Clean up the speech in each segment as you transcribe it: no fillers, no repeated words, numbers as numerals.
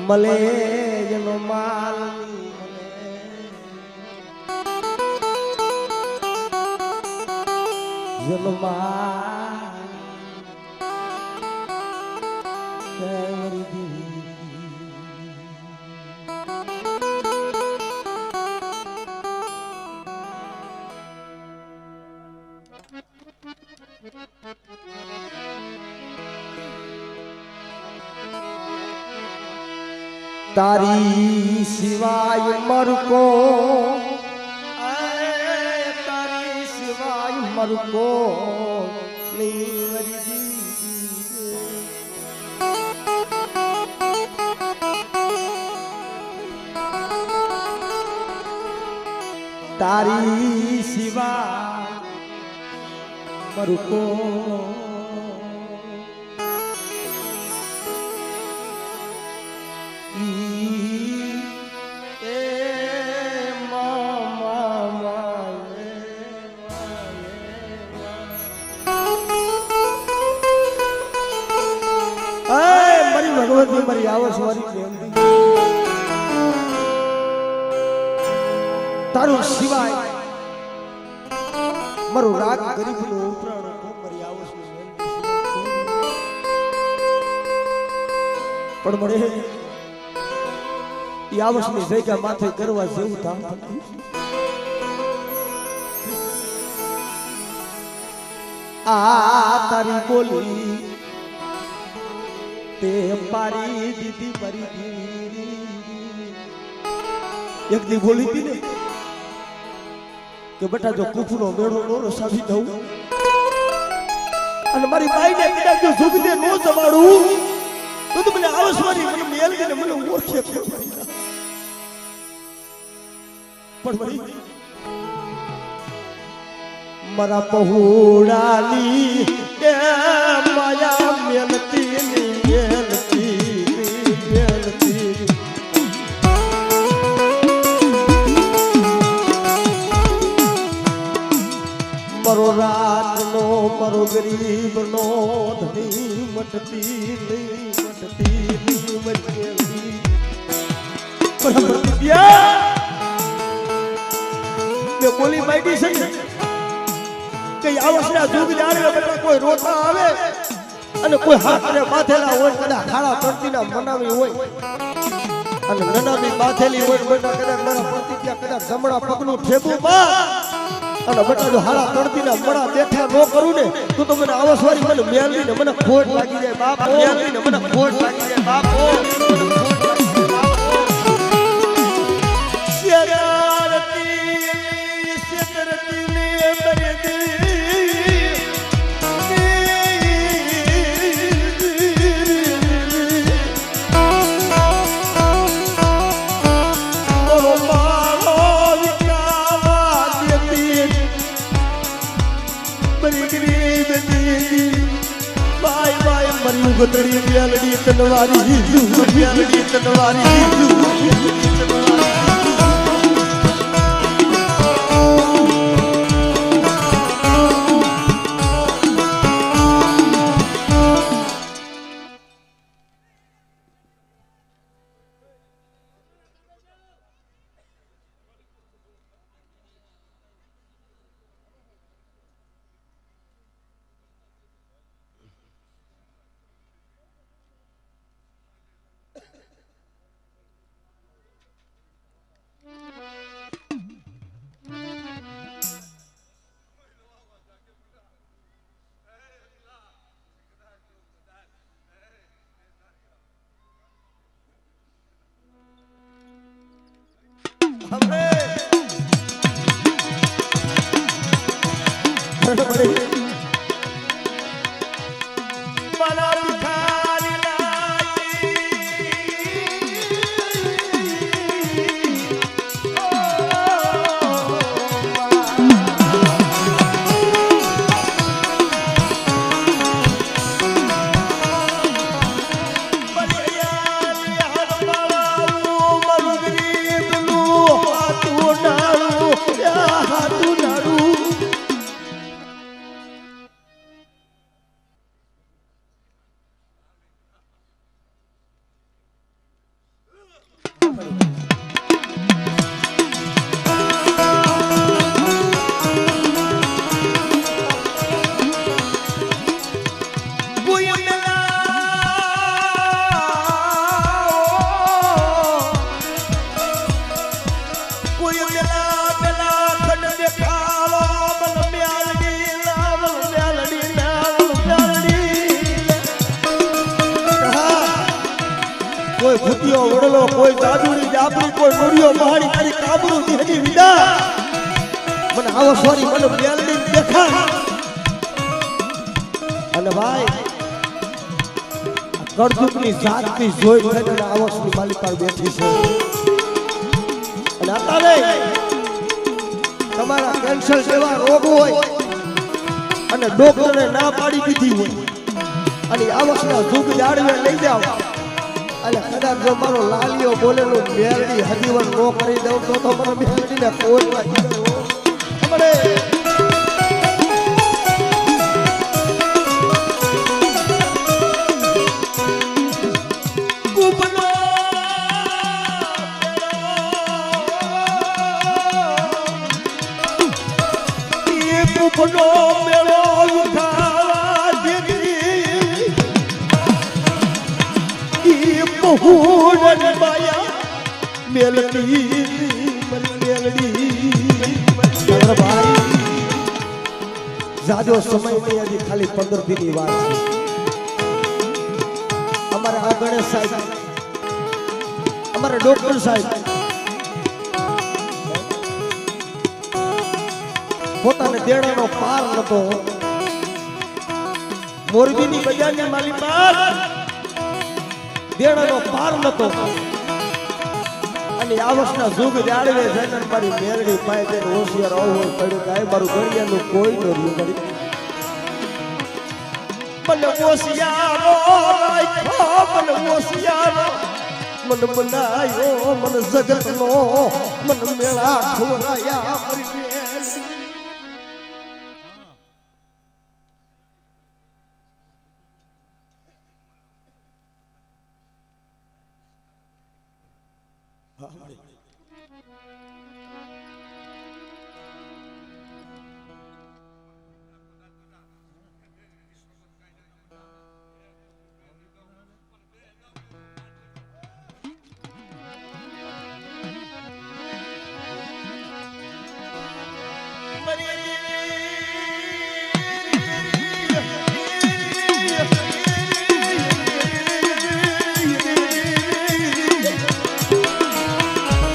મલે એનો માલ જેનો માલ તારી સિવાય મરકો તારી સિવાય મરકો તારી સિવાય મરકો ભગવતી મારી આવસ મારી તારું સિવાય મારું રાગ ગરીબ નો ઉપરાણો મારી આવસ પણ મળે એ આવસ ની જગ્યા માથે કરવા જેવું કામ આ તારી બોલી તે પારી દીદી મારી દીદી એક દી બોલી હતી ને કે બેટા જો કુફનો મેળો નો રસાવી દઉં અને મારી બાઈને કદાચ જો સુગદે નો જમાડું તો તું મને આવસવારી મને મેલ કે મને ઓળખે પણ વળી મારા પહોળાની એ માયા મેલતી મરો રાત નો મરો ગરીબ નો ધણી મટતી બોલી બાઈડી છે ને કે આવસના જુગ જાણે બેટા કોઈ રોતા આવે અને કોઈ હાથને બાંધેલા હોય કદાચ ખાડા પડતીના મનાવી હોય અને નનાની બાંધેલી હોય બેટા કદાચ મારા પડતી ત્યાં કદાચ જમણા પગનું ઠેબું બા અને બેટા જો હાડા તડતીના મણા બેઠા ન કરું ને તો મને આવસવારી મને મેલવીને મને ખોટ લાગી જાય બાપ મેલવીને મને ખોટ લાગી જાય બાપ ગતડી બ્યાલડી તનવારી બ્યાલડી તનવારી કોઈ ભૂતિયો વડલો કોઈ જાદુડી જાપડી કોઈ નોરિયો મહાણી તારી કાબરૂ દેહની વિદા મને આવો સોરી મને મેલડી દેખા અને ભાઈ કરદુકની જાતની જોઈ થઈને આવસની માલિક પર બેઠી છે અને અત્યારે તમારા કેન્સર જેવા રોગ હોય અને ડોક્ટરે ના પાડી દીધી હોય અને આવસના જુગ જાળવે લઈ જાવ અને કદાચ જો મારો લાલિયો બોલેલું મેલડી હજીવન નો કરી દઉં તો મને મેલડીને કોઈ મળે નો મેળો ઉઠાવા દીધી ઈ બહુડ માયા મેલડી ભાઈ જાજો સમય નહીં હજી ખાલી 15 દિનની વાત છે અમારા આ ગણેશ સાહેબ અમારા ડોક્ટર સાહેબ પોતાને દેણાનો પાર નતો મોરબીની બજારની માલિક દેણાનો પાર નતો અને આ વર્ષના જુગ જાળવે જઈને મારી મેરડી પાય જઈને હોશિયાર આવું પડ્યું કે મારું ઘડિયાનું કોઈ ન રહ્યું કરી મને હોશિયારો રાખ્યો મને હોશિયારો મન બનાયો મન જગતનો મન મેળા ખોરાયા મારી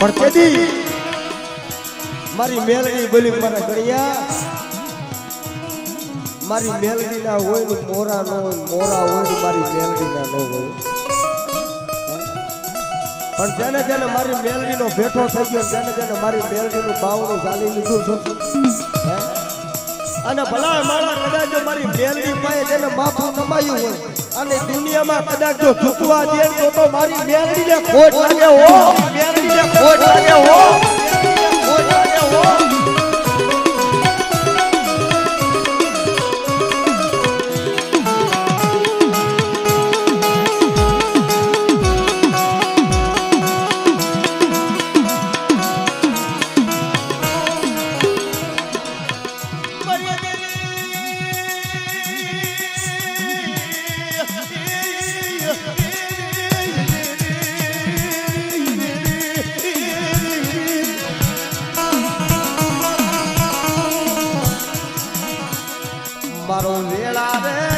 પણ કેદી મારી મેલડી બોલી મારા ગણિયા મારી મેલડી ના હોય ને મોરા નો મોરા હોય ને મારી મેલડી ના નો હોય પણ જેને જેને મારી મેલડી નો ભેટો થઈ ગયો જેને જેને મારી મેલડી નું બાવણું ચાલી લીધું છે અને ભલા મારા કદાચ જો મારી મેલડી પાસે જેને માફું કમાયું હોય અને દુનિયામાં કદાચ જો ઝૂકવા દે તો મારી મેલડી ને ખોટ લાગે હો મેલડી ને ખોટ લાગે હો ખોટ લાગે હો મારો વેળા રે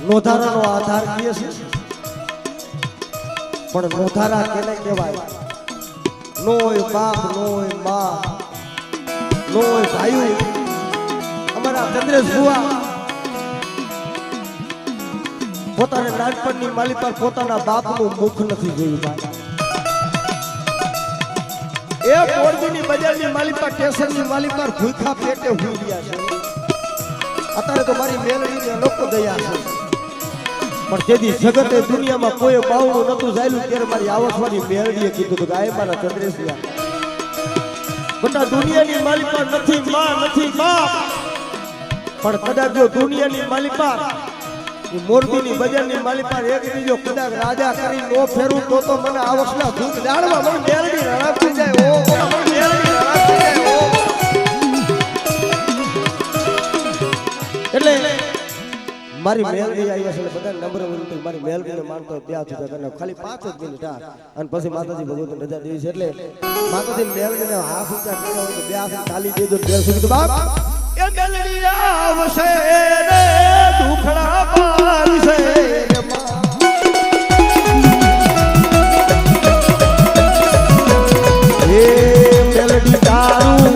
નોધારાનો આધાર કીએ છે પણ નોધારા કેને કહેવાય નો હોય બાપ નો હોય માં નો હોય ભાઈ અમારા ચંદ્રેશ ભુવા પોતાને નાનપણની માલી પર પોતાના બાપનું મુખ નથી જોયું ભાઈ એ મોરબીની બજારની માલી પર કેસરની માલી પર ભૂખા પેટે હુઈ રહ્યા છે અત્યારે તો મારી મેલડીની અનોખો દયા છે પણ જેથી જગતે દુનિયામાં કોઈ બાવણું નતું જાયલું ત્યારે મારી આવસવાની મેળવીએ કીધું કે ગાય મારા ચંદ્રેશિયા બધા દુનિયાની માલિકા નથી માં નથી બાપ પણ કદાચ જો દુનિયાની માલિકા મોરબીની બજારની માલિકા એક બીજો કદાચ રાજા કરી નો ફેરું તો મને આવસના દૂધ જાણવા મને મેળવી રાખી જાય ઓ મને મેળવી રાખી જાય ઓ એટલે મારી મેલડી આવી છે બધા નંબર વિનંતી મારી મેલડીને માનતો ત્યાં સુધી કરીને ખાલી 5 જ મિનિટ અને પછી માતાજી ભગવતને રજા દેવી છે એટલે માતાજી મેલડીને હાથ ઊંચા કર્યા હોય તો બે હાથ તાલી દેજો ત્યાં સુધી બાપ એ મેલડી આવશે રે દુખડા પારશે રે મેલડી તારું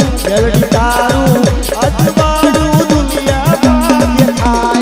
અજવાળું દુનિયા ભાગ્ય ખાય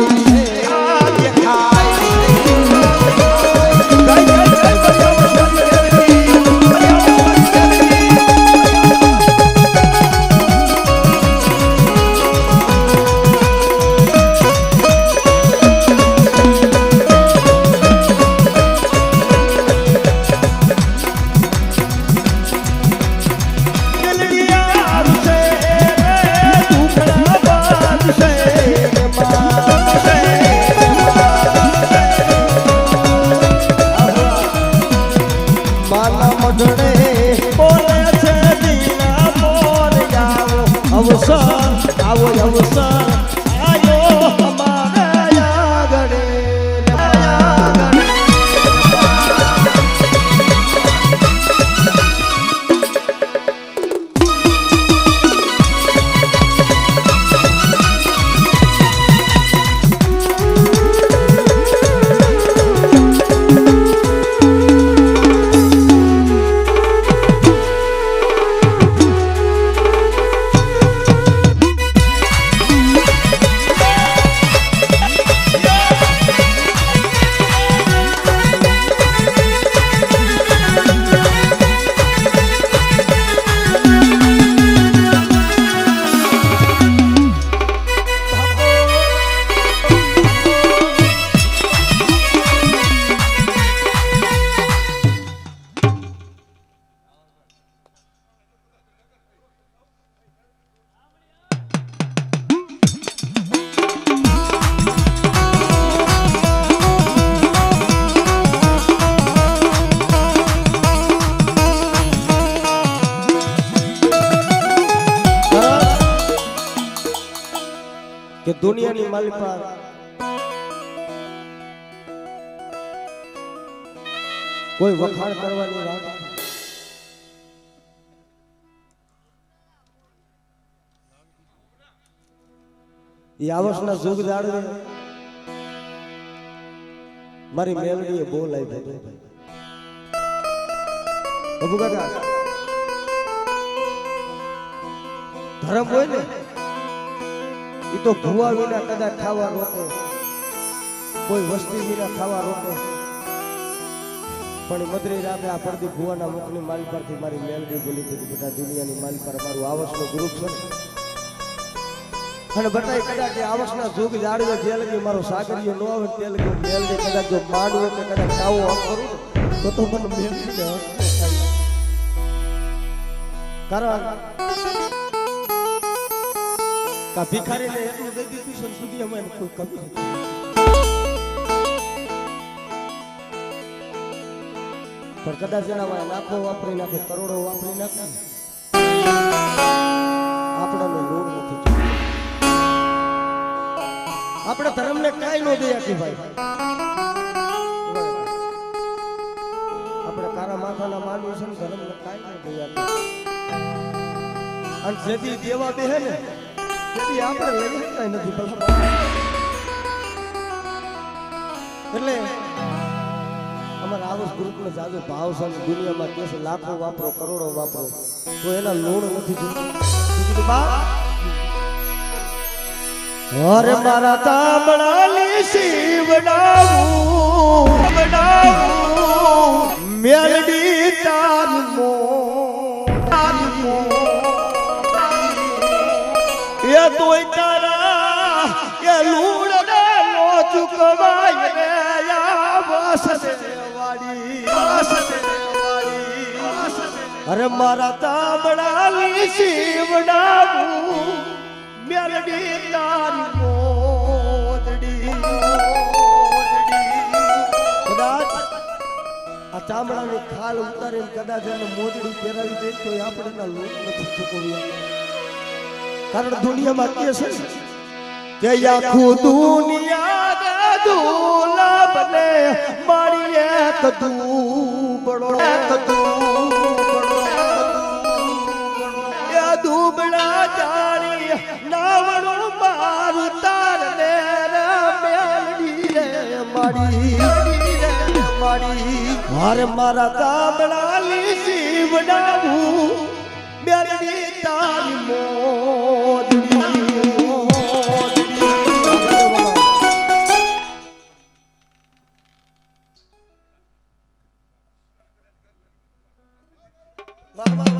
કે દુનિયાની માલિકા કોઈ વખાણ કરવાની વાત એ આવસના સુખ જાળવે મારી મેલડીએ બોલાઈ ભાઈ બાબુ કાકા ધર્મ હોય ને એ તો ભૂવા વિના કદાચ ખાવા રોકે કોઈ વસ્તી વિના ખાવા રોકે પણ મધરી રાતે આ પડતી ભૂવાના મુખની માલ પરથી મારી મેલડી બોલી હતી બધા દુનિયાની માલ પર મારું આવસનો ગ્રુપ છે અને બતાય કદાચ આવસના જોગ જાળવે જે લગી મારો સાગરીયો ન આવે તે લગી મેલડી કદાચ જો માંડવો કે કદાચ કાવો આમ કરું તો મને મેલડીને કારણ કા ભિખારીને એટલું દઈ દીધું છે સુધી અમે કોઈ કમી નથી પણ કદાચ એના લાખો વાપરી નાખે કરોડો વાપરી નાખે આપણને લોડ નથી આપણે ધર્મને કાંઈ ન દઈ આપી ભાઈ આપણે કારા માથાના માનવું છે ને ધર્મને કાંઈ ન દઈ આપી અને જેથી દેવા બેહે ને તેથી આપણે લઈ શકતા નથી એટલે અમારા આવસ ગ્રુપનો જાજો ભાવ છે દુનિયામાં કે છે લાખો વાપરો કરોડો વાપરો તો એના લોડ નથી જોતું અરે મારા તાંબડાની શિવડાવું મેલડી તારી મો એ તોય તારા એ લૂડ નો ચૂકવાય રે અરે મારા તાબડાની શિવડાવું મેલડી તારી મોદડી કદાચ આ ચામડાની ખાલ ઉતારીને કદાચ એને મોદડી પહેરાવી દે તો આપણે એના લોક નથી ચૂકવ્યા. કારણ દુનિયામાં કે છે કે આખું દુનિયા દુલબ ને મારી એક દુબળો દુબળા જાણી નાવણું મારું તારને મેલડી રે મારી મારે મારા તાબડાની શિવડાવું મેલડી તારી મોદડી વાહ વાહ